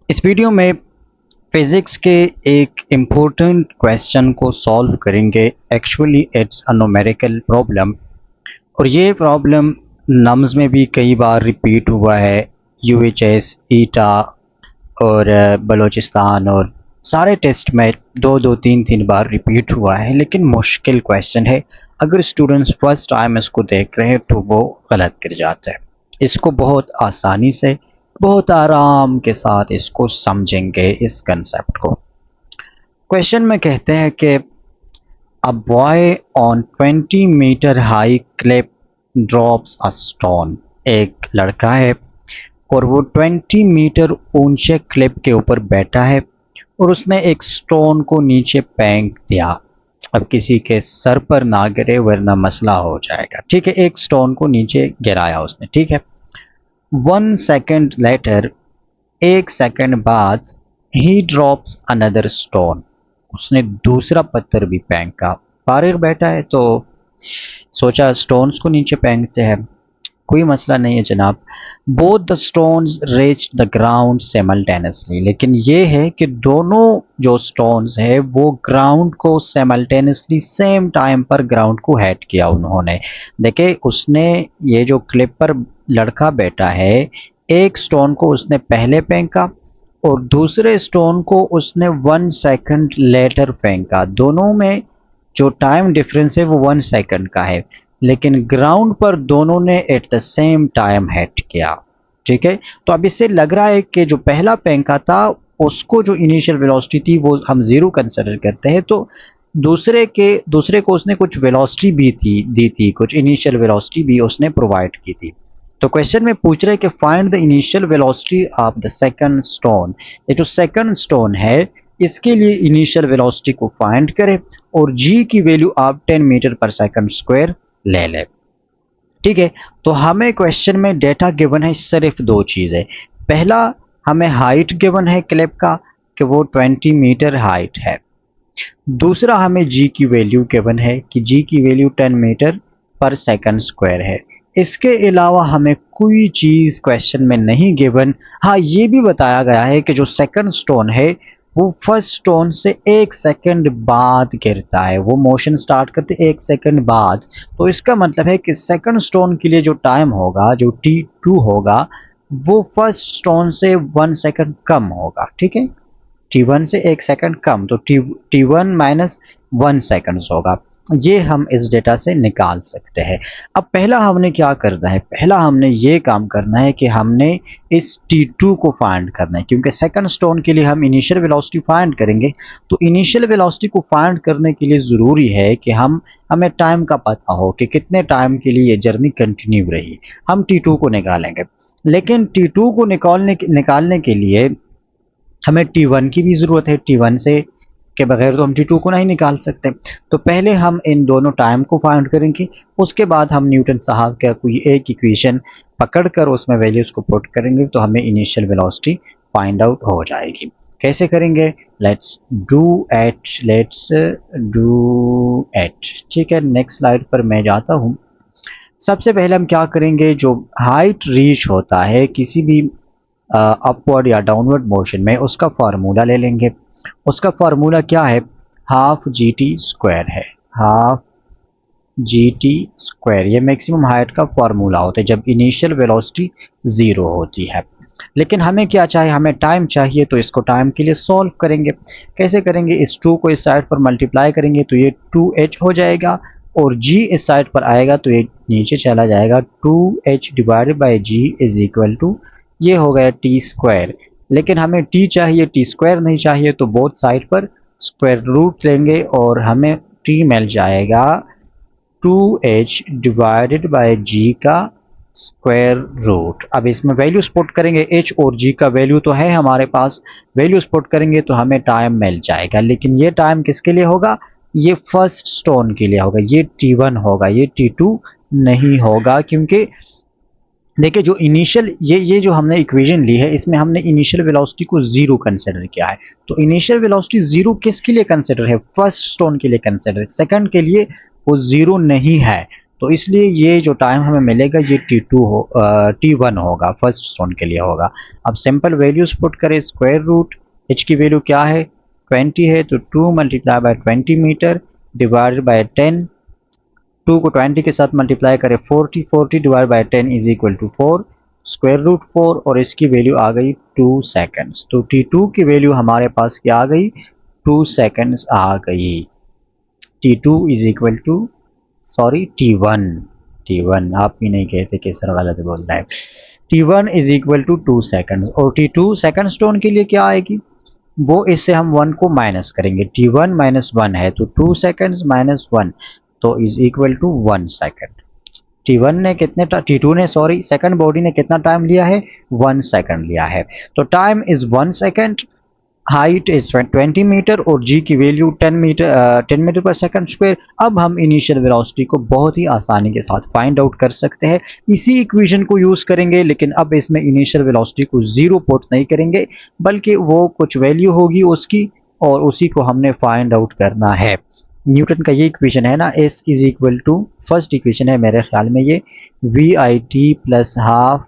इस वीडियो में फिज़िक्स के एक इम्पोर्टेंट क्वेश्चन को सॉल्व करेंगे। Actually it's a numerical problem और ये प्रॉब्लम नम्स में भी कई बार रिपीट हुआ है। यूएचएस, ईटा और बलूचिस्तान और सारे टेस्ट में दो दो तीन तीन बार रिपीट हुआ है, लेकिन मुश्किल क्वेश्चन है। अगर स्टूडेंट्स फर्स्ट टाइम इसको देख रहे हैं तो वो गलत कर जाते हैं। इसको बहुत आसानी से, बहुत आराम के साथ इसको समझेंगे इस कंसेप्ट को। क्वेश्चन में कहते हैं कि a boy on 20 metre high cliff drops a stone. एक लड़का है और वो 20 मीटर ऊंचे क्लिफ के ऊपर बैठा है और उसने एक स्टोन को नीचे फेंक दिया। अब किसी के सर पर ना गिरे वरना मसला हो जाएगा। ठीक है, एक स्टोन को नीचे गिराया उसने। ठीक है, 1 सेकंड लेटर, 1 सेकंड बाद, ही ड्रॉप्स अनदर स्टोन। उसने दूसरा पत्थर भी फेंका। फारिग बैठा है तो सोचा स्टोन्स को नीचे फेंकते हैं, कोई मसला नहीं है जनाब। Both the stones reached the ground simultaneously. लेकिन ये है कि दोनों जो स्टोन्स है वो ग्राउंड को सिमल्टेनियसली सेम टाइम पर ग्राउंड को हिट किया उन्होंने। देखिए, उसने ये जो क्लिप पर लड़का बैठा है, एक स्टोन को उसने पहले फेंका और दूसरे स्टोन को उसने 1 सेकंड लेटर फेंका। दोनों में जो टाइम डिफरेंस है वो 1 सेकंड का है, लेकिन ग्राउंड पर दोनों ने at the same time hit किया। ठीक है, तो अब इससे लग रहा है कि जो पहला फेंका था उसको जो इनिशियल वेलोसिटी थी वो हम जीरो कंसिडर करते हैं, तो दूसरे को उसने कुछ वेलोसिटी भी दी थी, कुछ इनिशियल वेलोसिटी भी उसने प्रोवाइड की थी। तो क्वेश्चन में पूछ रहे हैं कि find the initial velocity of the second stone. ये जो सेकंड स्टोन है इसके लिए इनिशियल वेलोसिटी को फाइंड करें और जी की वैल्यू आप 10 मीटर पर सेकंड स्क्वायर ले लें। ठीक है, तो हमें क्वेश्चन में डेटा गिवन है सिर्फ दो चीज़ें। पहला, हमें हाइट गिवन है क्लिप का कि वो 20 मीटर हाइट है। दूसरा, हमें जी की वैल्यू गिवन है कि जी की वैल्यू 10 मीटर पर सेकंड स्क्वायर है। इसके अलावा हमें कोई चीज़ क्वेश्चन में नहीं गिवन। हाँ, ये भी बताया गया है कि जो सेकंड स्टोन है वो फर्स्ट स्टोन से 1 सेकंड बाद गिरता है। वो मोशन स्टार्ट करते 1 सेकंड बाद। तो इसका मतलब है कि सेकंड स्टोन के लिए जो टाइम होगा, जो T2 होगा, वो फर्स्ट स्टोन से 1 सेकंड कम होगा। ठीक है, T1 से 1 सेकंड कम, तो T1 माइनस 1 सेकंड होगा। ये हम इस डेटा से निकाल सकते हैं। अब पहला हमने क्या करना है, पहला हमने ये काम करना है कि हमने इस T2 को फाइंड करना है, क्योंकि सेकंड स्टोन के लिए हम इनिशियल वेलोसिटी फाइंड करेंगे। तो इनिशियल वेलोसिटी को फाइंड करने के लिए ज़रूरी है कि हमें टाइम का पता हो कि कितने टाइम के लिए ये जर्नी कंटिन्यू रही। हम T2 को निकालेंगे, लेकिन T2 को निकालने के लिए हमें T1 की भी ज़रूरत है। T1 से के बगैर तो हम T2 को नहीं निकाल सकते। तो पहले हम इन दोनों टाइम को फाइंड करेंगे, उसके बाद हम न्यूटन साहब का कोई एक इक्वेशन पकड़कर उसमें वैल्यूज़ को पुट करेंगे तो हमें इनिशियल वेलोसिटी फाइंड आउट हो जाएगी। कैसे करेंगे? Let's do at. ठीक है, नेक्स्ट स्लाइड पर मैं जाता हूँ। सबसे पहले हम क्या करेंगे, जो हाइट रीच होता है किसी भी अपवर्ड या डाउनवर्ड मोशन में, उसका फार्मूला ले लेंगे। उसका फार्मूला क्या है? हाफ जी टी स्क्वायर है। हाफ जी टी स्क्वायर ये मैक्सिमम हाइट का फार्मूला होता है जब इनिशियल वेलोसिटी ज़ीरो होती है। लेकिन हमें क्या चाहिए? हमें टाइम चाहिए, तो इसको टाइम के लिए सॉल्व करेंगे। कैसे करेंगे? इस 2 को इस साइड पर मल्टीप्लाई करेंगे तो ये 2h हो जाएगा और g इस साइड पर आएगा तो ये नीचे चला जाएगा। 2h divided by g is equal to, ये हो गया टी स्क्वायर। लेकिन हमें t चाहिए, टी स्क्वायर नहीं चाहिए, तो बोथ साइड पर स्क्वायर रूट लेंगे और हमें t मिल जाएगा 2h डिवाइडेड बाय g का स्क्वायर रूट। अब इसमें वैल्यूज पुट करेंगे, h और g का वैल्यू तो है हमारे पास, वैल्यूज पुट करेंगे तो हमें टाइम मिल जाएगा। लेकिन ये टाइम किसके लिए होगा? ये फर्स्ट स्टोन के लिए होगा, ये T1 होगा, ये T2 नहीं होगा। क्योंकि देखिए, जो इनिशियल ये जो हमने इक्वेशन ली है इसमें हमने इनिशियल वेलोसिटी को जीरो कंसिडर किया है। तो इनिशियल वेलोसिटी जीरो किसके लिए कंसिडर है? फर्स्ट स्टोन के लिए कंसिडर है। सेकंड के लिए वो जीरो नहीं है। तो इसलिए ये जो टाइम हमें मिलेगा ये T1 होगा, फर्स्ट स्टोन के लिए होगा। अब सिंपल वैल्यूज पुट करें, स्क्वायर रूट h की वैल्यू क्या है 20 है, तो 2 multiply by 20 metre divided by 10, 2 को 20 के साथ मल्टीप्लाई करें 40, 40 divide by 10 is equal to 4, square root 4, और इसकी वैल्यू आ गई 2 सेकेंड्स। तो T2 की वैल्यू हमारे पास क्या आ गई 2 सेकेंड्स आ गई। T2 is equal to sorry T1 आप भी नहीं कहते केसर वाला तो बोल रहा है। T1 is equal to 2 seconds, और T2 सेकेंड स्टोन के लिए क्या आएगी वो इससे हम 1 को माइनस करेंगे, T1 माइनस 1 है तो 2 सेकेंड्स माइनस 1 तो is equal to 1 second. T2 ने सॉरी सेकंड बॉडी ने कितना टाइम लिया है 1 सेकंड लिया है। तो time is 1 second, height is 20 metre और जी की वैल्यू 10 मीटर पर सेकंड स्क्वायर। अब हम इनिशियल वेलोसिटी को बहुत ही आसानी के साथ फाइंड आउट कर सकते हैं, इसी इक्वेशन को यूज करेंगे, लेकिन अब इसमें इनिशियल वेलोसिटी को जीरो पुट नहीं करेंगे बल्कि वो कुछ वैल्यू होगी उसकी और उसी को हमने फाइंड आउट करना है। न्यूटन का ये इक्वेशन है ना, S is equal to first equation है मेरे ख्याल में ये VIT plus half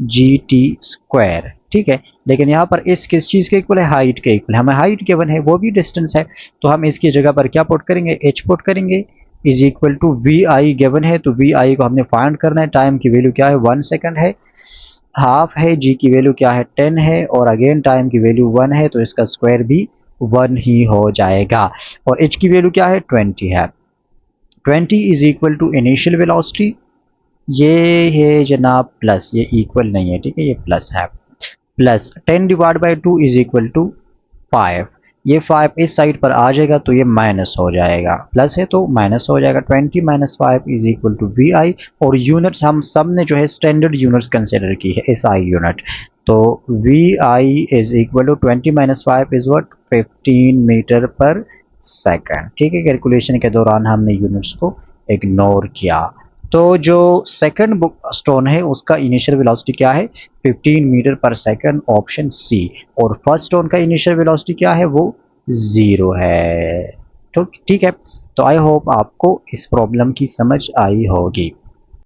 GT square, ठीक है। लेकिन यहाँ पर S किस चीज़ के इक्वल है हाइट के इक्वल, हमें हाइट गिवन है वो भी डिस्टेंस है, तो हम इसकी जगह पर क्या पुट करेंगे H पुट करेंगे is equal to VI given है, तो VI को हमने फाइंड करना है, टाइम की वैल्यू क्या है 1 सेकंड है, हाफ है, G की वैल्यू क्या है 10 है और अगेन टाइम की वैल्यू 1 है तो इसका स्क्वायर भी 1 ही हो जाएगा, और h की वैल्यू क्या है 20 है। 20 is equal to initial velocity, ये है जनाब प्लस, ये इक्वल नहीं है, ठीक है, ये प्लस है, plus 10 divide by 2 is equal to 5, ये 5 इस साइड पर आ जाएगा तो ये माइनस हो जाएगा, प्लस है तो माइनस हो जाएगा, 20 minus 5 is equal to VI, और यूनिट्स हम सब ने जो है स्टैंडर्ड यूनिट्स कंसिडर की है SI यूनिट, तो VI is equal to 20 minus 5 is what 15 metre पर सेकंड, ठीक है। कैलकुलेशन के दौरान हमने यूनिट्स को इग्नोर किया। तो जो सेकंड स्टोन है उसका इनिशियल वेलोसिटी क्या है 15 मीटर पर सेकंड, ऑप्शन सी, और फर्स्ट स्टोन का इनिशियल वेलोसिटी क्या है वो 0 है। तो ठीक है, तो आई होप आपको इस प्रॉब्लम की समझ आई होगी।